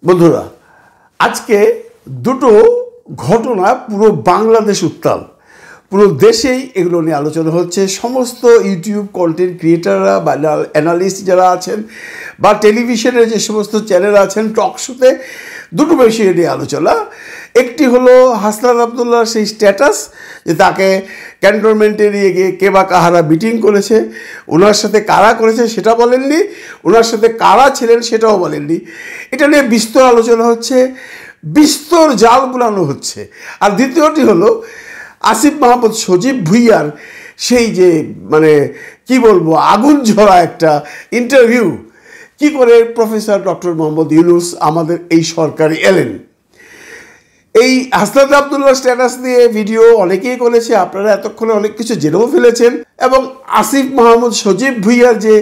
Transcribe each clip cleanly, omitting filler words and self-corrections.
বন্ধুরা, আজকে দুটো ঘটনা পুরো বাংলাদেশ উত্তাল, পুরো দেশেই এগুলো নিয়ে আলোচনা হচ্ছে। সমস্ত ইউটিউব কন্টেন্ট ক্রিয়েটাররা বা অ্যানালিস্ট যারা আছেন বা টেলিভিশনের যে সমস্ত চ্যানেল আছেন, টক শোতে দুটো বিষয় নিয়ে আলোচনা। একটি হলো হাসনাত আবদুল্লাহর সেই স্ট্যাটাস যে তাকে ক্যান্টনমেন্টে নিয়ে গিয়ে কে বা কাহারা মিটিং করেছে, ওনার সাথে কারা করেছে সেটা বলেননি, ওনার সাথে কারা ছিলেন সেটাও বলেননি। এটা নিয়ে বিস্তর আলোচনা হচ্ছে, বিস্তর জাল বুলানো হচ্ছে। আর দ্বিতীয়টি হলো আসিফ মাহমুদ সজীব ভুইয়ার সেই যে কি বলবো আগুন ঝরা একটা ইন্টারভিউ, কি করে প্রফেসর ডক্টর মোহাম্মদ ইউনূস আমাদের এই সরকারে এলেন। এই হাসনাত আবদুল্লাহ স্ট্যাটাস দিয়ে ভিডিও অনেকেই করেছে, আপনারা এতক্ষণে অনেক কিছু জেনেও ফেলেছেন। এবং আসিফ মাহমুদ সজীব ভুইয়ার যে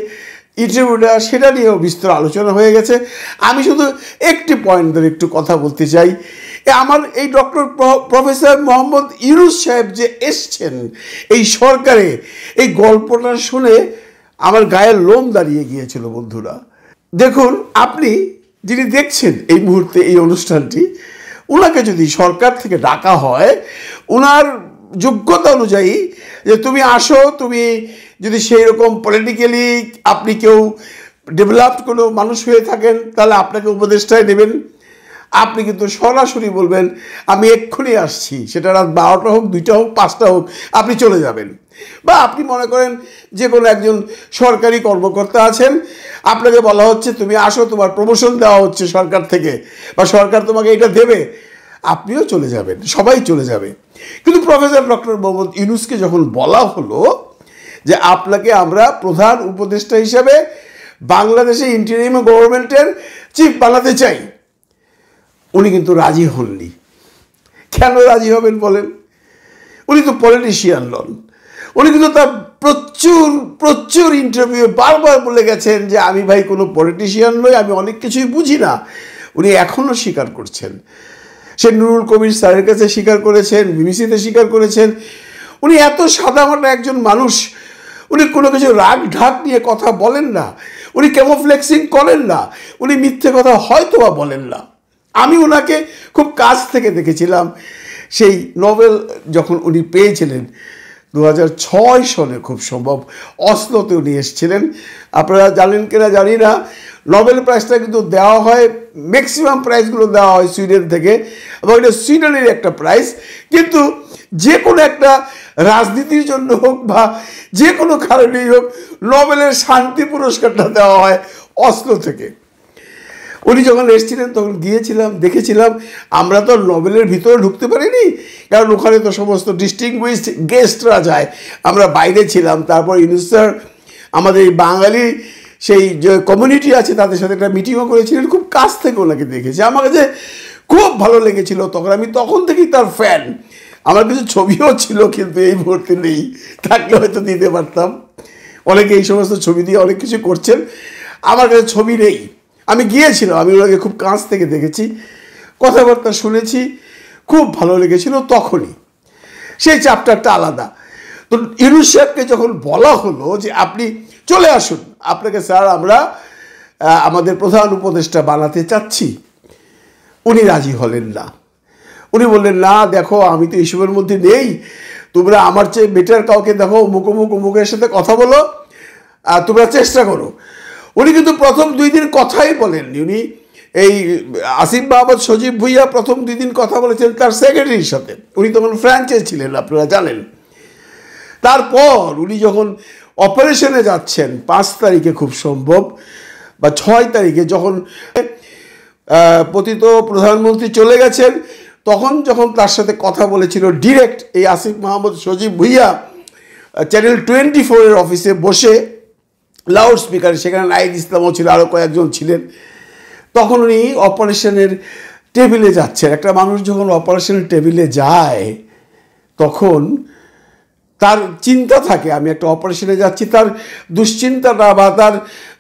ইন্টারভিউটা সেটা নিয়েও বিস্তর আলোচনা হয়ে গেছে। আমি শুধু একটি পয়েন্ট ধরে একটু কথা বলতে চাই। আমার এই ডক্টর প্রফেসর মোহাম্মদ ইউনূস সাহেব যে এসছেন এই সরকারে, এই গল্পটা শুনে আমার গায়ের লোম দাঁড়িয়ে গিয়েছিল। বন্ধুরা দেখুন, আপনি যিনি দেখছেন এই মুহূর্তে এই অনুষ্ঠানটি, ওনাকে যদি সরকার থেকে ডাকা হয় ওনার যোগ্যতা অনুযায়ী যে তুমি আসো, তুমি যদি সেই রকম পলিটিক্যালি আপনি কেউ ডেভেলপড কোনো মানুষ হয়ে থাকেন তাহলে আপনাকে উপদেষ্টায় নেবেন। আপনি কিন্তু সরাসরি বলবেন আমি এক্ষুনি আসছি, সেটা রাত 12টা হোক, 2টা হোক, 5টা হোক, আপনি চলে যাবেন। বা আপনি মনে করেন যে কোনো একজন সরকারি কর্মকর্তা আছেন, আপনাকে বলা হচ্ছে তুমি আসো, তোমার প্রমোশন দেওয়া হচ্ছে সরকার থেকে বা সরকার তোমাকে এটা দেবে, আপনিও চলে যাবেন, সবাই চলে যাবে। কিন্তু প্রফেসর ডক্টর মোহাম্মদ ইউনূসকে যখন বলা হলো যে আপনাকে আমরা প্রধান উপদেষ্টা হিসেবে বাংলাদেশে ইন্টারিম গভর্নমেন্টের চিফ বানাতে চাই, উনি কিন্তু রাজি হননি। কেন রাজি হবেন বলেন? উনি তো পলিটিশিয়ান নন। উনি কিন্তু তার প্রচুর প্রচুর ইন্টারভিউ বারবার বলে গেছেন যে আমি ভাই কোনো পলিটিশিয়ান নই, আমি অনেক কিছুই বুঝি না। উনি এখনও স্বীকার করছেন। সে নুরুল কবির স্যারের কাছে স্বীকার করেছেন, বিবিসিতে স্বীকার করেছেন। উনি এত সাদামাটা একজন মানুষ, উনি কোনো কিছু রাগ ঢাক নিয়ে কথা বলেন না, উনি ক্যামোফ্লেক্সিং করেন না, উনি মিথ্যে কথা হয়তো বা বলেন না। আমি ওনাকে খুব কাছ থেকে দেখেছিলাম সেই নোবেল যখন উনি পেয়েছিলেন 2006 সালে, খুব সম্ভব অসলোতে উনি এসেছিলেন। আপনারা জানেন কিনা জানি না, নোবেল প্রাইজটা কিন্তু দেওয়া হয়, ম্যাক্সিমাম প্রাইজগুলো দেওয়া হয় সুইডেন থেকে, এবং এটা সুইডেনের একটা প্রাইজ। কিন্তু যে কোনো একটা রাজনীতির জন্য হোক বা যে কোনো কারণেই হোক, নোবেলের শান্তি পুরস্কারটা দেওয়া হয় অসলো থেকে। উনি যখন এসেছিলেন তখন গিয়েছিলাম, দেখেছিলাম। আমরা তো নোবেলের ভিতরে ঢুকতে পারিনি, কারণ ওখানে তো সমস্ত ডিস্টিংগুইশড গেস্টরা যায়, আমরা বাইরে ছিলাম। তারপর ইউনূস স্যার আমাদের এই বাঙালি সেই যে কমিউনিটি আছে তাদের সাথে একটা মিটিংও করেছিলেন, খুব কাছ থেকে ওনাকে দেখেছি। আমার কাছে খুব ভালো লেগেছিল। আমি তখন থেকেই তার ফ্যান। আমার কিছু ছবিও ছিল, কিন্তু এই মুহূর্তে নেই, থাকলে হয়তো দিতে পারতাম। অনেকে এই সমস্ত ছবি দিয়ে অনেক কিছু করছেন, আমার কাছে ছবি নেই। আমি গিয়েছিলাম, আমি ওনাকে খুব কাছ থেকে দেখেছি, কথাবার্তা শুনেছি, খুব ভালো লেগেছিল। তখনই সেই চ্যাপ্টারটা আলাদা। তো ইউনূস সাহেবকে যখন বলা হলো যে আপনি চলে আসুন, আপনাকে স্যার আমরা আমাদের প্রধান উপদেষ্টা বানাতে চাচ্ছি, উনি রাজি হলেন না। উনি বললেন না, দেখো আমি তো এইসবের মধ্যে নেই, তোমরা আমার চেয়ে বেটার কাউকে দেখো, অমুকের সাথে কথা বলো, তোমরা চেষ্টা করো। উনি কিন্তু প্রথম 2 দিন কথাই বলেননি। উনি এই আসিফ মাহমুদ সজীব ভুইয়া প্রথম 2 দিন কথা বলেছেন তার সেক্রেটারির সাথে। উনি তখন ফ্রান্সে ছিলেন, আপনারা জানেন। তারপর উনি যখন অপারেশনে যাচ্ছেন 5 তারিখে খুব সম্ভব বা 6 তারিখে, যখন পতিত প্রধানমন্ত্রী চলে গেছেন, তখন যখন তার সাথে কথা বলেছিল ডিরেক্ট এই আসিফ মাহমুদ সজীব ভুইয়া চ্যানেল 24-এর অফিসে বসে লাউড স্পিকারে, সেখানে নাহিদ ইসলামও ছিল, আরও কয়েকজন ছিলেন। তখন উনি অপারেশনের টেবিলে যাচ্ছেন। একটা মানুষ যখন অপারেশনের টেবিলে যায় তখন তার চিন্তা থাকে আমি একটা অপারেশনে যাচ্ছি, তার দুশ্চিন্তাটা বা তার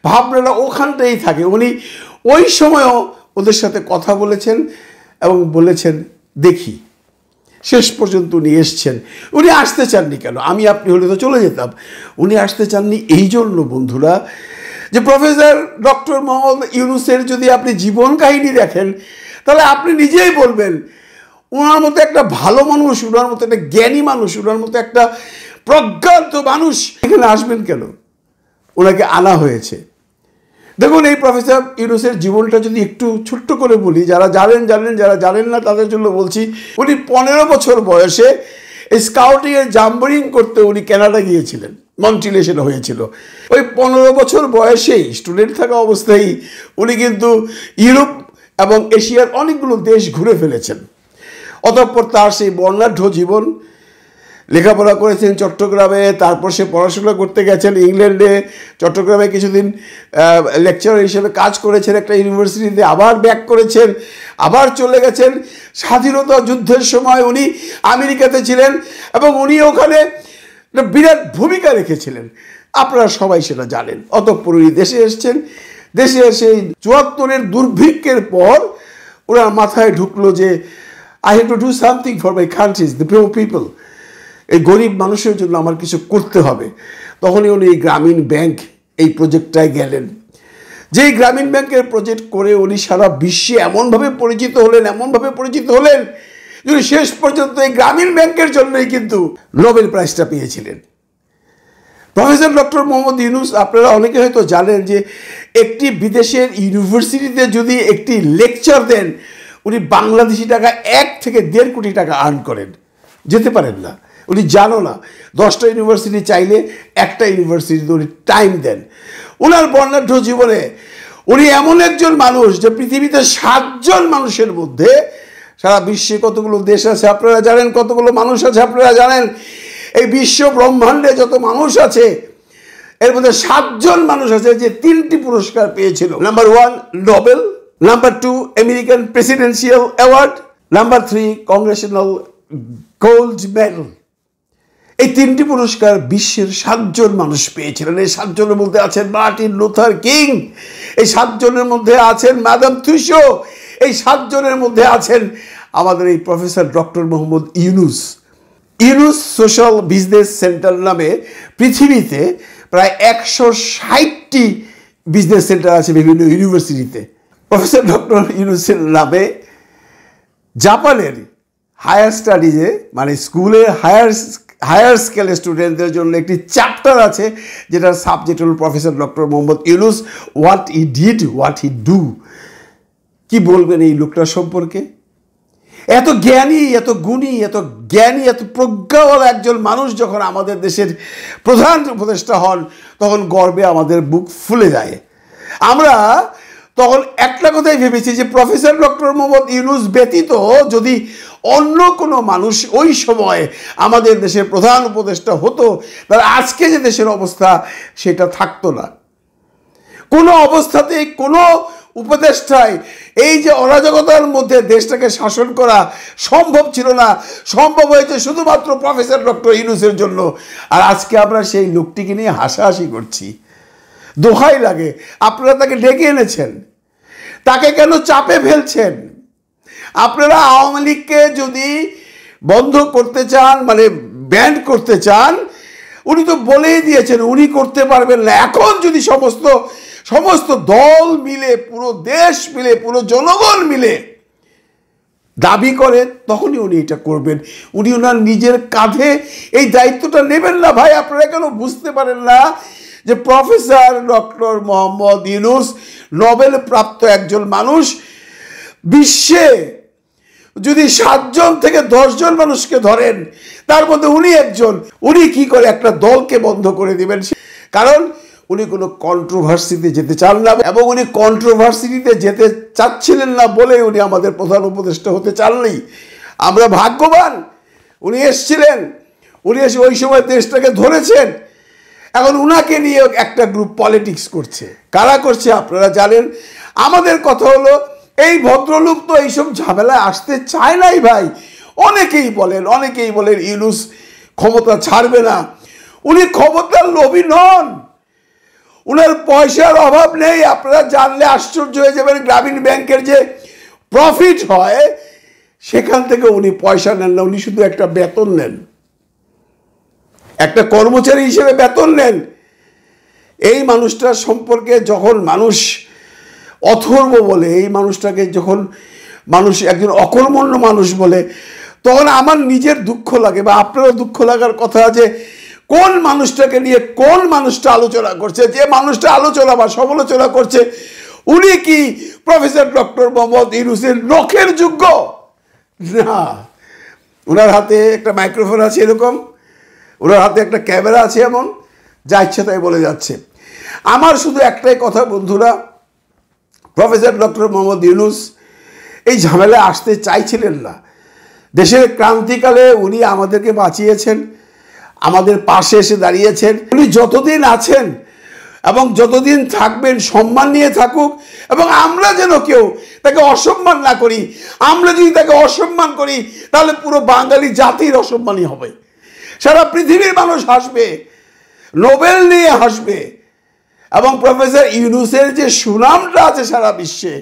ভাবনাটা ওখানটাই থাকে। উনি ওই সময়ও ওদের সাথে কথা বলেছেন এবং বলেছেন দেখি। শেষ পর্যন্ত উনি এসছেন। উনি আসতে চাননি কেন? আমি আপনি হলে তো চলে যেতাম। উনি আসতে চাননি এই জন্য বন্ধুরা, যে প্রফেসর ডক্টর মোহাম্মদ ইউনূসের যদি আপনি জীবন কাহিনী দেখেন তাহলে আপনি নিজেই বলবেন ওনার মতো একটা ভালো মানুষ, ওনার মতো একটা জ্ঞানী মানুষ, ওনার মতো একটা প্রজ্ঞান্ত মানুষ এখানে আসবেন কেন? ওনাকে আনা হয়েছে। দেখুন, এই প্রফেসর ইউনূসের জীবনটা যদি একটু ছোট্ট করে বলি, যারা জানেন, যারা জানেন না তাদের জন্য বলছি। উনি 15 বছর বয়সে স্কাউটিংয়ের জাম্বরিং করতে উনি কানাডা গিয়েছিলেন, মন্ট্রিলে সেটা হয়েছিল। ওই 15 বছর বয়সেই স্টুডেন্ট থাকা অবস্থায় উনি কিন্তু ইউরোপ এবং এশিয়ার অনেকগুলো দেশ ঘুরে ফেলেছেন। অতঃপর তার সেই বর্ণাঢ্য জীবন, লেখাপড়া করেছেন চট্টগ্রামে, তারপর সে পড়াশোনা করতে গেছেন ইংল্যান্ডে, চট্টগ্রামে কিছুদিন লেকচারার হিসেবে কাজ করেছেন একটা ইউনিভার্সিটিতে, আবার ব্যাক করেছেন, আবার চলে গেছেন। স্বাধীনতা যুদ্ধের সময় উনি আমেরিকাতে ছিলেন এবং উনি ওখানে বিরাট ভূমিকা রেখেছিলেন, আপনারা সবাই সেটা জানেন। অতঃপর উনি দেশে এসছেন। দেশে এসে 74-এর দুর্ভিক্ষের পর ওনার মাথায় ঢুকলো যে I have to do something for my countries, the poor people, এই গরিব মানুষের জন্য আমার কিছু করতে হবে। তখনই উনি এই গ্রামীণ ব্যাংক এই প্রজেক্টটায় গেলেন। যেই গ্রামীণ ব্যাংকের প্রজেক্ট করে উনি সারা বিশ্বে এমনভাবে পরিচিত হলেন যে শেষ পর্যন্ত এই গ্রামীণ ব্যাংকের জন্যই কিন্তু নোবেল প্রাইজটা পেয়েছিলেন। প্রফেসর ডক্টর মোহাম্মদ ইউনূস, আপনারা অনেকে হয়তো জানেন যে একটি বিদেশের ইউনিভার্সিটিতে যদি একটি লেকচার দেন উনি বাংলাদেশি টাকা 1 থেকে 1.5 কোটি টাকা আর্ন করেন। যেতে পারেন না, উনি জানো না 10টা ইউনিভার্সিটি চাইলে একটা ইউনিভার্সিটিতে উনি টাইম দেন। ওনার বর্ণাঢ্য জীবনে উনি এমন একজন মানুষ যে পৃথিবীতে 7 জন মানুষের মধ্যে, সারা বিশ্বে কতগুলো দেশ আছে আপনারা জানেন, কতগুলো মানুষ আছে আপনারা জানেন, এই বিশ্ব ব্রহ্মাণ্ডে যত মানুষ আছে এর মধ্যে 7 জন মানুষ আছে যে 3টি পুরস্কার পেয়েছিল। Number 1 Nobel, number 2 American presidential award, number 3 Congressional gold medal. এই 3টি পুরস্কার বিশ্বের 7 জন মানুষ পেয়েছিলেন। এই 7 জনের মধ্যে আছেন মার্টিন লুথার কিং, এই 7 জনের মধ্যে আছেন ম্যাডাম তুসো, এই 7 জনের মধ্যে আছেন আমাদের এই professor doctor Mohammad Yunus. Yunus social business centre নামে পৃথিবীতে প্রায় 160টি বিজনেস সেন্টার আছে বিভিন্ন ইউনিভার্সিটিতে। প্রফেসর ডক্টর ইউনূসের নামে জাপানের হায়ার স্টাডিজে, মানে স্কুলের হায়ার স্কেলের স্টুডেন্টদের জন্য একটি চ্যাপ্টার আছে যেটার সাবজেক্ট হল professor doctor Mohammad Yunus, what he did, what he do. কি বলবেন এই লোকটার সম্পর্কে? এত জ্ঞানী, এত গুণী, এত জ্ঞানী, এত প্রজ্ঞাওয়ালা একজন মানুষ যখন আমাদের দেশের প্রধান উপদেষ্টা হন তখন গর্বে আমাদের বুক ফুলে যায়। আমরা তখন একটা কথাই ভেবেছি যে প্রফেসর ডক্টর মোহাম্মদ ইউনূস ব্যতীত যদি অন্য কোনো মানুষ ওই সময় আমাদের দেশের প্রধান উপদেষ্টা হতো তাহলে আজকে যে দেশের অবস্থা সেটা থাকতো না। কোনো অবস্থাতেই কোনো উপদেষ্টায় এই যে অরাজকতার মধ্যে দেশটাকে শাসন করা সম্ভব ছিল না, সম্ভব হয়েছে শুধুমাত্র প্রফেসর ডক্টর ইউনূসের জন্য। আর আজকে আমরা সেই লোকটিকে নিয়ে হাসাহাসি করছি। দোহাই লাগে, আপনারা তাকে ডেকে এনেছেন, তাকে কেন চাপে ফেলছেন? আপনারা আওয়ামী লীগকে যদি বন্ধ করতে চান, মানে ব্যান্ড করতে চান, উনি তো বলেই দিয়েছেন উনি করতে পারবেন না। এখন যদি সমস্ত দল মিলে, পুরো দেশ মিলে, পুরো জনগণ মিলে দাবি করে তখনই উনি এটা করবেন। উনি ওনার নিজের কাঁধে এই দায়িত্বটা নেবেন না। ভাই, আপনারা কেন বুঝতে পারেন না যে professor doctor Mohammad Yunus Nobel প্রাপ্ত একজন মানুষ। বিশ্বে যদি 7 জন থেকে 10 জন মানুষকে ধরেন তার মধ্যে উনি একজন। উনি কি করে একটা দলকে বন্ধ করে দিবেন? কারণ উনি কোনো কন্ট্রোভার্সিতে যেতে চান না এবং উনি কন্ট্রোভার্সিতে যেতে চাচ্ছিলেন না বলে উনি আমাদের প্রধান উপদেষ্টা হতে চাননি। আমরা ভাগ্যবান উনি এসেছিলেন, উনি এসে ওই সময় দেশটাকে ধরেছেন। এখন উনাকে নিয়ে একটা গ্রুপ পলিটিক্স করছে। কারা করছে আপনারা জানেন। আমাদের কথা হলো এই ভদ্রলোক তো এইসব ঝামেলায় আসতে চায় নাই ভাই। অনেকেই বলেন ইউনূস ক্ষমতা ছাড়বে না। উনি ক্ষমতার লোভী নন, উনার পয়সার অভাব নেই। আপনারা জানলে আশ্চর্য হয়ে যাবেন, গ্রামীণ ব্যাংকের যে প্রফিট হয় সেখান থেকে উনি পয়সা নেন না, উনি শুধু একটা বেতন নেন, একটা কর্মচারী হিসেবে বেতন নেন। এই মানুষটার সম্পর্কে যখন মানুষ অথর্ব বলে, এই মানুষটাকে যখন মানুষ একজন অকর্মণ্য মানুষ বলে, তখন আমার নিজের দুঃখ লাগে, বা আপনারও দুঃখ লাগার কথা যে কোন মানুষটাকে নিয়ে কোন মানুষটা আলোচনা করছে, যে মানুষটা আলোচনা বা সমালোচনা করছে উনি কি প্রফেসর ডক্টর মোহাম্মদ ইউনূসের নখের যোগ্য? না, ওনার হাতে একটা মাইক্রোফোন আছে এরকম, ওনার হাতে একটা ক্যামেরা আছে এমন, যা ইচ্ছা তাই বলে যাচ্ছে। আমার শুধু একটাই কথা বন্ধুরা, প্রফেসর ডক্টর মোহাম্মদ ইউনূস এই ঝামেলায় আসতে চাইছিলেন না। দেশের ক্রান্তিকালে উনি আমাদেরকে বাঁচিয়েছেন, আমাদের পাশে এসে দাঁড়িয়েছেন। উনি যতদিন আছেন এবং যতদিন থাকবেন সম্মান নিয়ে থাকুক, এবং আমরা যেন কেউ তাকে অসম্মান না করি। আমরা যদি তাকে অসম্মান করি তাহলে পুরো বাঙালি জাতির অসম্মানই হবে। সারা পৃথিবীর মানুষ হাসবে, নোবেল নিয়ে হাসবে, এবং প্রফেসর ইউনূসের যে সুনামটা আছে সারা বিশ্বে,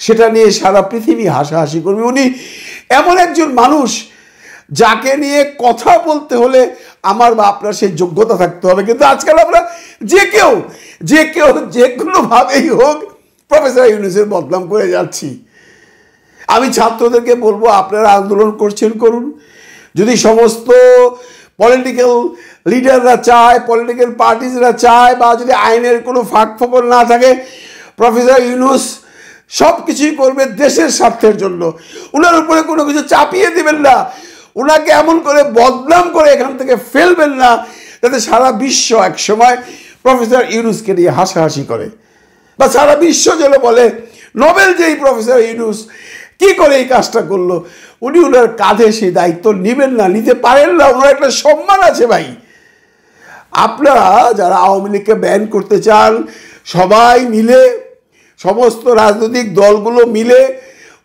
সেটা নিয়ে সারা পৃথিবী হাসাহাসি করবে। উনি এমন একজন মানুষ যাকে নিয়ে কথা বলতে হলে আমার বা আপনার সেই যোগ্যতা থাকতে হবে। কিন্তু আজকাল আমরা যে কেউ যে কোনোভাবেই হোক প্রফেসর ইউনূসের বদনাম করে যাচ্ছি। আমি ছাত্রদেরকে বলবো, আপনারা আন্দোলন করছেন করুন। যদি সমস্ত পলিটিক্যাল লিডাররা চায়, পলিটিক্যাল পার্টিজরা চায়, বা যদি আইনের কোনো ফাঁক ফোকর না থাকে, প্রফেসর ইউনূস সব কিছুই করবে দেশের স্বার্থের জন্য। ওনার উপরে কোনো কিছু চাপিয়ে দেবেন না, ওনাকে এমন করে বদনাম করে এখান থেকে ফেলবেন না যাতে সারা বিশ্ব এক সময় প্রফেসর ইউনূসকে নিয়ে হাসাহাসি করে, বা সারা বিশ্ব যেন বলে নোবেল যেই প্রফেসর ইউনূস কি করে এই কাজটা করলো। উনি ওনার কাঁধে সেই দায়িত্ব নেবেন না, নিতে পারেন না। ওনার একটা সম্মান আছে ভাই। আপনারা যারা আওয়ামী লীগকে ব্যান করতে চান, সবাই মিলে, সমস্ত রাজনৈতিক দলগুলো মিলে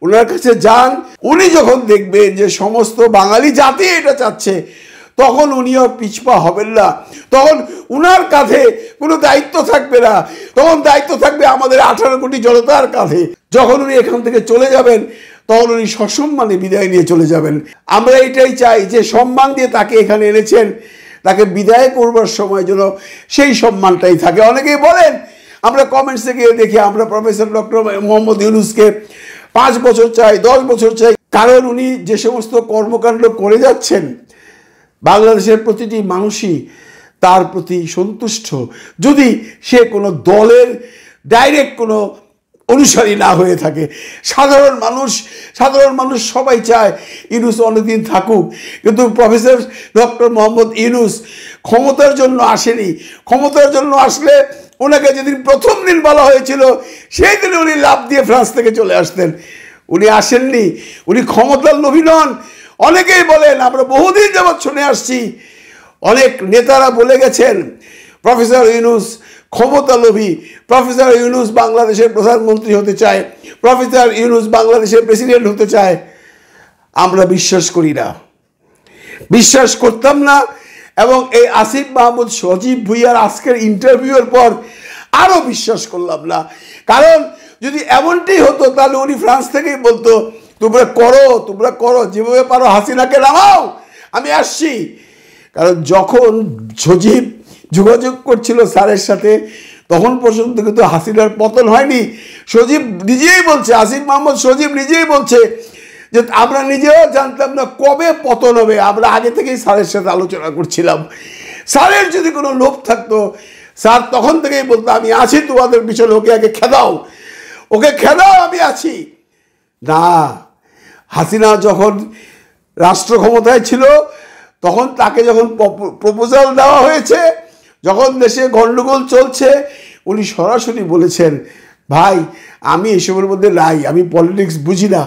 ওনার কাছে যান। উনি যখন দেখবেন যে সমস্ত বাঙালি জাতি এটা চাচ্ছে, তখন উনিও পিছপা হবেন না। তখন উনার কাঁধে কোনো দায়িত্ব থাকবে না, তখন দায়িত্ব থাকবে আমাদের 18 কোটি জনতার কাঁধে। যখন উনি এখান থেকে চলে যাবেন, তখন উনি সসম্মানে বিদায় নিয়ে চলে যাবেন। আমরা এটাই চাই যে সম্মান দিয়ে তাকে এখানে এনেছেন, তাকে বিদায় করবার সময় যেন সেই সম্মানটাই থাকে। অনেকেই বলেন, আমরা কমেন্টসে গিয়ে দেখি আমরা প্রফেসর ডক্টর মোহাম্মদ ইউনূসকে 5 বছর চাই, 10 বছর চাই। কারণ উনি যে সমস্ত কর্মকাণ্ড করে যাচ্ছেন, বাংলাদেশের প্রতিটি মানুষই তার প্রতি সন্তুষ্ট। যদি সে কোনো দলের ডাইরেক্ট কোনো অনুসারী না হয়ে থাকে, সাধারণ মানুষ সবাই চায় ইউনূস অনেকদিন থাকুক। কিন্তু প্রফেসর ডক্টর মোহাম্মদ ইউনূস ক্ষমতার জন্য আসেনি। ক্ষমতার জন্য আসলে ওনাকে যেদিন প্রথম দিন বলা হয়েছিল, সেই দিন উনি লাফ দিয়ে ফ্রান্স থেকে চলে আসতেন। উনি আসেননি, উনি ক্ষমতার লোভী নন। অনেকেই বলেন, আমরা বহুদিন যাবৎ শুনে আসছি, অনেক নেতারা বলে গেছেন প্রফেসর ইউনূস ক্ষমতা লোভী, প্রফেসর ইউনূস বাংলাদেশের প্রধানমন্ত্রী হতে চায়, প্রফেসর ইউনূস বাংলাদেশের প্রেসিডেন্ট হতে চায়। আমরা বিশ্বাস করি না, বিশ্বাস করতাম না। এবং এই আসিফ মাহমুদ সজীব ভুইয়ার আজকের ইন্টারভিউয়ের পর আরও বিশ্বাস করলাম না। কারণ যদি এমনটি হতো তাহলে উনি ফ্রান্স থেকেই বলতো, তোমরা করো যেভাবে পারো, হাসিনাকে নামাও, আমি আসছি। কারণ যখন সজীব যোগাযোগ করছিল স্যারের সাথে, তখন পর্যন্ত কিন্তু হাসিনার পতন হয়নি। সজীব নিজেই বলছে, আসিফ মাহমুদ সজীব নিজেই বলছে যে আমরা নিজেও জানতাম না কবে পতন হবে। আমরা আগে থেকেই স্যারের সাথে আলোচনা করছিলাম। স্যারের যদি কোনো লোভ থাকতো, স্যার তখন থেকেই বলতো আমি আছি তোমাদের পিছনে, ওকে আগে খেদাও, আমি আছি। না, হাসিনা যখন রাষ্ট্র ক্ষমতায় ছিল, তখন তাকে যখন প্রপোজাল দেওয়া হয়েছে, যখন দেশে গণ্ডগোল চলছে, উনি সরাসরি বলেছেন, ভাই আমি এসবের মধ্যে নাই, আমি পলিটিক্স বুঝি না।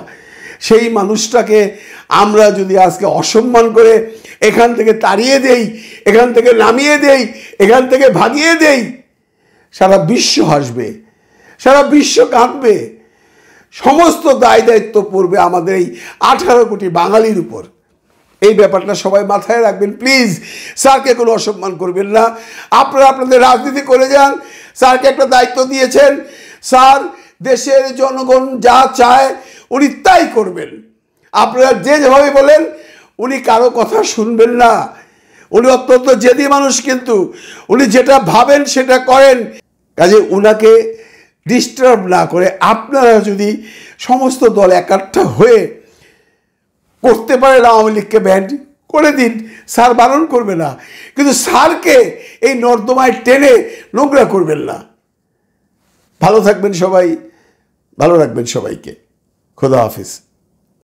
সেই মানুষটাকে আমরা যদি আজকে অসম্মান করে এখান থেকে তাড়িয়ে দেই, এখান থেকে নামিয়ে দেই, এখান থেকে ভাগিয়ে দেই, সারা বিশ্ব হাসবে, সারা বিশ্ব কাঁদবে। সমস্ত দায় দায়িত্ব পড়বে আমাদের এই 18 কোটি বাঙালির উপর। এই ব্যাপারটা সবাই মাথায় রাখবেন। প্লিজ স্যারকে কোনো অসম্মান করবেন না। আপনারা আপনাদের রাজনীতি করে যান। স্যারকে একটা দায়িত্ব দিয়েছেন, স্যার দেশের জনগণ যা চায় উনি তাই করবেন। আপনারা যেভাবে বলেন, উনি কারো কথা শুনবেন না, উনি অত্যন্ত জেদি মানুষ, কিন্তু উনি যেটা ভাবেন সেটা করেন। কাজে উনাকে ডিস্টার্ব না করে আপনারা যদি সমস্ত দল একাট্টা হয়ে করতে পারেন আওয়ামী লীগকে ব্যান্ড করে দিন, স্যার বারণ করবে না, কিন্তু স্যারকে এই নর্দমায় টেনে নোংরা করবেন না। ভালো থাকবেন সবাই, ভালো রাখবেন সবাইকে। খোদা হাফিজ।